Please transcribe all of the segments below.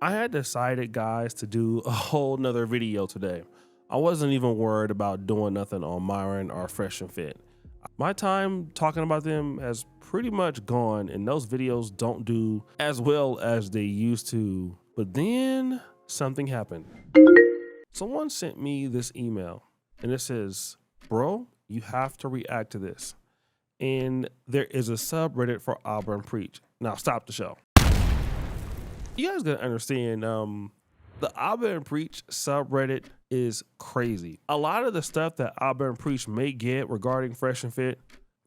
I had decided, guys, to do a whole nother video today. I wasn't even worried about doing nothing on Myron or Fresh and Fit. My time talking about them has pretty much gone, and those videos don't do as well as they used to. But then something happened. Someone sent me this email, and it says, bro, you have to react to this. And there is a subreddit for Auburn Preach. Now stop the show. You guys gotta understand, the Auburn Preach subreddit is crazy. A lot of the stuff that Auburn Preach may get regarding Fresh and Fit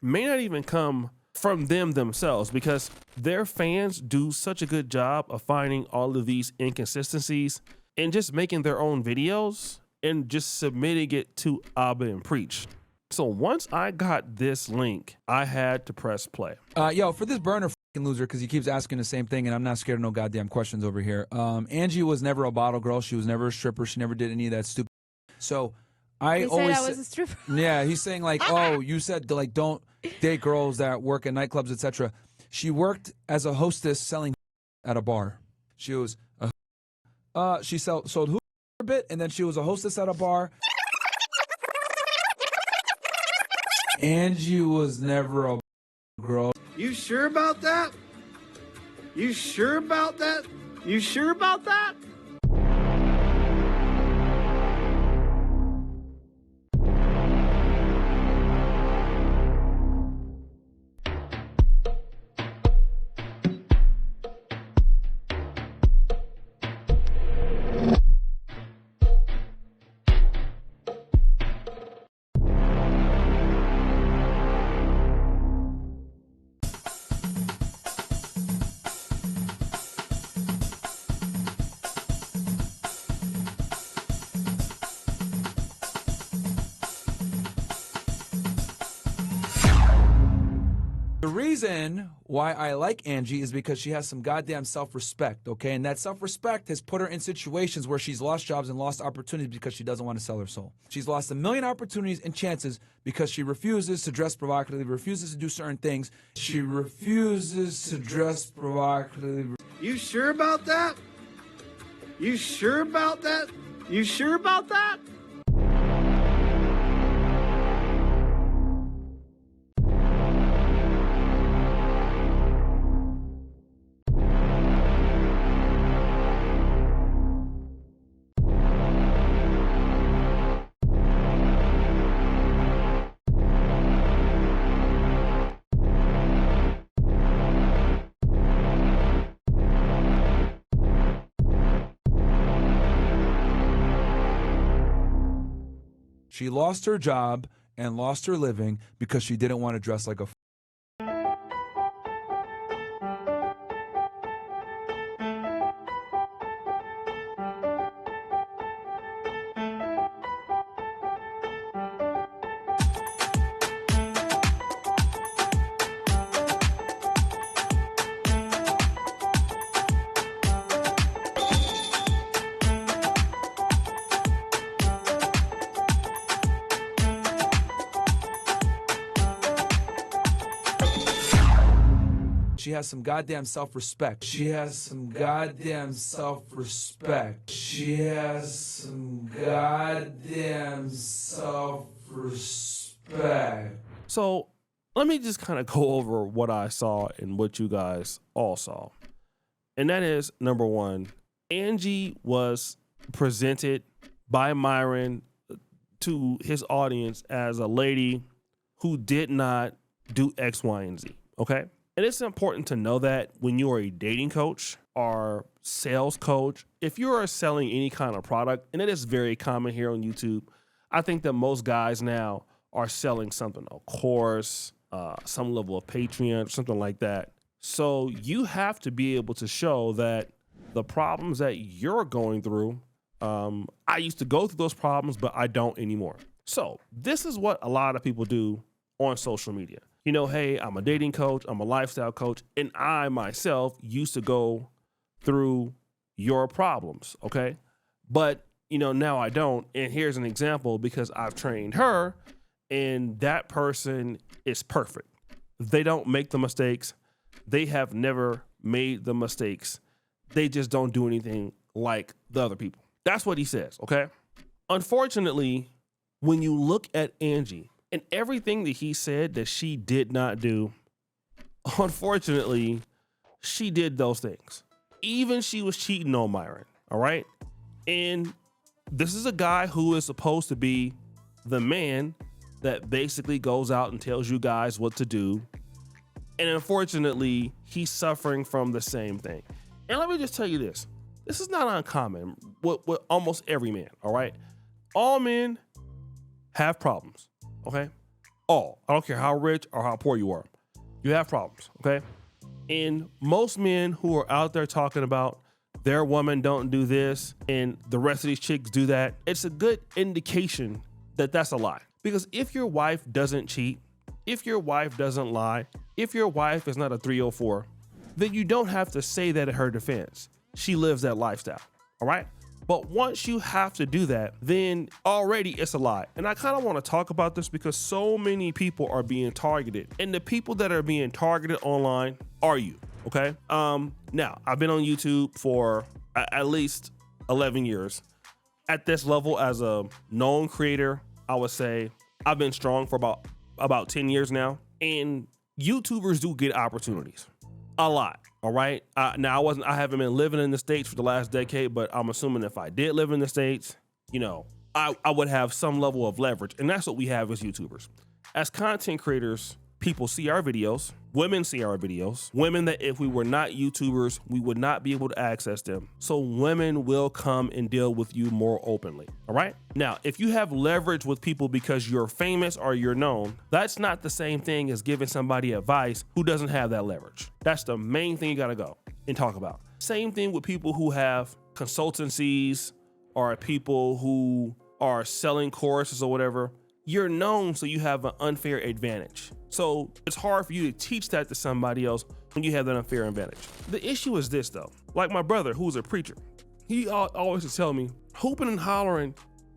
may not even come from them themselves, because their fans do such a good job of finding all of these inconsistencies and just making their own videos and just submitting it to Auburn Preach. So once I got this link, I had to press play. Yo, for this burner loser, because he keeps asking the same thing, and I'm not scared of no goddamn questions over here. Angie was never a bottle girl. She was never a stripper. She never did any of that stupid. So I always said I was a stripper. Yeah, he's saying like, oh, you said like don't date girls that work at nightclubs, etc. She worked as a hostess selling at a bar. She was she sold for a bit, and then she was a hostess at a bar. Angie was never a girl. You sure about that? You sure about that? You sure about that? The reason why I like Angie is because she has some goddamn self-respect, okay? And that self-respect has put her in situations where she's lost jobs and lost opportunities because she doesn't want to sell her soul. She's lost a million opportunities and chances because she refuses to dress provocatively, refuses to do certain things. She refuses to dress provocatively. You sure about that? You sure about that? You sure about that? She lost her job and lost her living because she didn't want to dress like a She has some goddamn self-respect. She has some goddamn self-respect. She has some goddamn self-respect. So let me just kind of go over what I saw and what you guys all saw. And that is, number one, Angie was presented by Myron to his audience as a lady who did not do X, Y, and Z, okay? And it's important to know that when you are a dating coach or sales coach, if you are selling any kind of product, and it is very common here on YouTube, I think that most guys now are selling something, a course, some level of Patreon, or something like that. So you have to be able to show that the problems that you're going through, I used to go through those problems, but I don't anymore. So this is what a lot of people do on social media. You know, hey, I'm a dating coach, I'm a lifestyle coach, and I myself used to go through your problems, okay? But, you know, now I don't. And here's an example, because I've trained her, and that person is perfect. They don't make the mistakes. They have never made the mistakes They just don't do anything like the other people. That's what he says, okay? Unfortunately, when you look at Angie and everything that he said that she did not do, unfortunately, she did those things. Even she was cheating on Myron, all right? And this is a guy who is supposed to be the man that basically goes out and tells you guys what to do. And unfortunately, he's suffering from the same thing. And let me just tell you this. This is not uncommon with almost every man, all right? All men have problems, okay? All. I don't care how rich or how poor you are. You have problems, okay? And most men who are out there talking about their woman don't do this and the rest of these chicks do that, it's a good indication that that's a lie. Because if your wife doesn't cheat, if your wife doesn't lie, if your wife is not a 304, then you don't have to say that in her defense. She lives that lifestyle, all right? But once you have to do that, then already it's a lie. And I kind of want to talk about this because so many people are being targeted. And the people that are being targeted online are you, okay? Now, I've been on YouTube for at least 11 years. At this level, as a known creator, I would say I've been strong for about 10 years now. And YouTubers do get opportunities. A lot, all right? Now, I haven't been living in the States for the last decade, but I'm assuming if I did live in the States, you know, I would have some level of leverage. And that's what we have as YouTubers. As content creators, people see our videos, women see our videos, women that if we were not YouTubers, we would not be able to access them. So women will come and deal with you more openly, all right? Now, if you have leverage with people because you're famous or you're known, that's not the same thing as giving somebody advice who doesn't have that leverage. That's the main thing you gotta go and talk about. Same thing with people who have consultancies or people who are selling courses or whatever. You're known, so you have an unfair advantage. So it's hard for you to teach that to somebody else when you have that unfair advantage. The issue is this though, like my brother who's a preacher, he always would tell me, hooping and hollering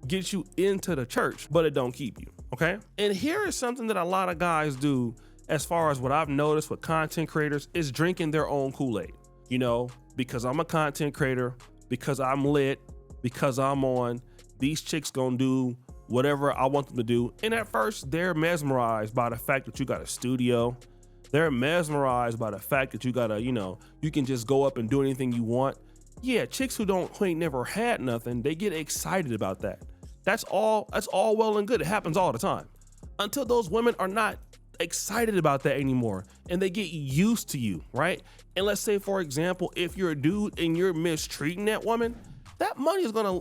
gets you into the church, but it don't keep you, okay? And here is something that a lot of guys do as far as what I've noticed with content creators is drinking their own Kool-Aid. You know, because I'm a content creator, because I'm lit, because I'm on, these chicks gonna do whatever I want them to do. And at first, they're mesmerized by the fact that you got a studio. They're mesmerized by the fact that you got you can just go up and do anything you want. Yeah, chicks who ain't never had nothing, they get excited about that. That's all well and good. It happens all the time. Until those women are not excited about that anymore and they get used to you, right? And let's say, for example, if you're a dude and you're mistreating that woman, that money is gonna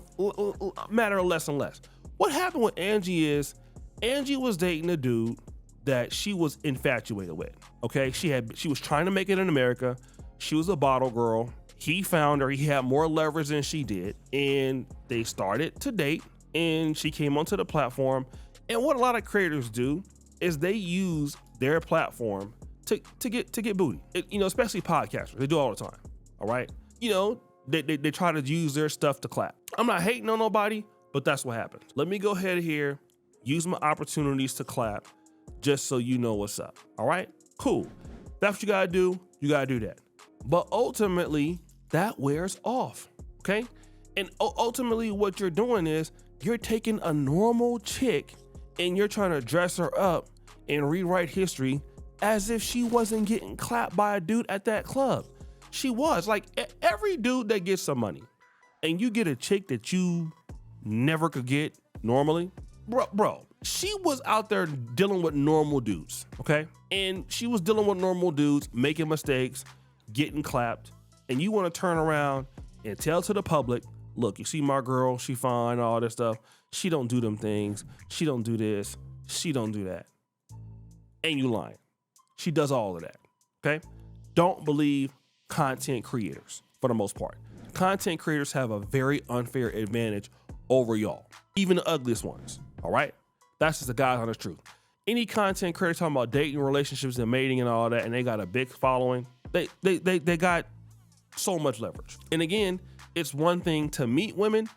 matter less and less. What happened with Angie is Angie was dating a dude that she was infatuated with, okay? She was trying to make it in America. She was a bottle girl. He found her. He had more leverage than she did, and they started to date, and she came onto the platform. And what a lot of creators do is they use their platform to get booty, especially podcasters. They do it all the time, all right? They try to use their stuff to clap. I'm not hating on nobody, but that's what happens. Let me go ahead here, use my opportunities to clap, just so you know what's up, all right? Cool. That's what you gotta do. You gotta do that. But ultimately, that wears off, okay? And ultimately, what you're doing is you're taking a normal chick and you're trying to dress her up and rewrite history as if she wasn't getting clapped by a dude at that club. She was. Like, every dude that gets some money and you get a chick that you never could get normally, bro, she was out there dealing with normal dudes, okay? And she was dealing with normal dudes, making mistakes, getting clapped, and you want to turn around and tell to the public, look, you see my girl, she fine, all this stuff. She don't do them things. She don't do this. She don't do that. And you lying. She does all of that, okay? Don't believe content creators for the most part. Content creators have a very unfair advantage over y'all, even the ugliest ones, all right? That's just the God's honest truth. Any content creator talking about dating, relationships, and mating and all that, and they got a big following, they got so much leverage. And again, it's one thing to meet women,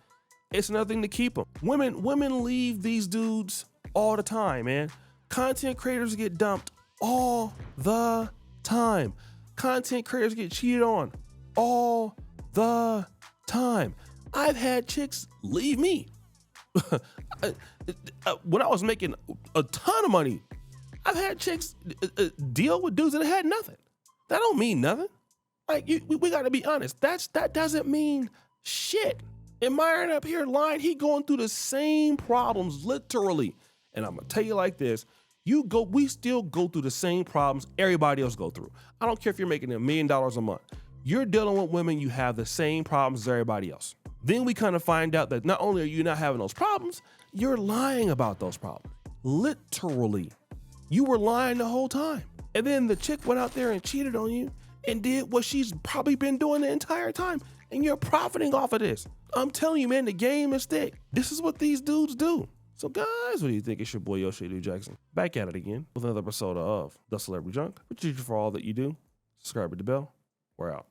it's another thing to keep them. Women leave these dudes all the time, man. Content creators get dumped all the time. Content creators get cheated on all the time. I've had chicks leave me. When I was making a ton of money, I've had chicks deal with dudes that had nothing. That don't mean nothing. Like, we got to be honest. That doesn't mean shit. And Myron up here lying, he going through the same problems, literally. And I'm gonna tell you like this: we still go through the same problems everybody else go through. I don't care if you're making $1 million a month. You're dealing with women, you have the same problems as everybody else. Then we kind of find out that not only are you not having those problems, you're lying about those problems. Literally. You were lying the whole time. And then the chick went out there and cheated on you and did what she's probably been doing the entire time. And you're profiting off of this. I'm telling you, man, the game is thick. This is what these dudes do. So guys, what do you think? It's your boy Yoshi Lou Jackson. Back at it again with another episode of The Celebrity Junk. Appreciate you for all that you do. Subscribe to the bell. We're out.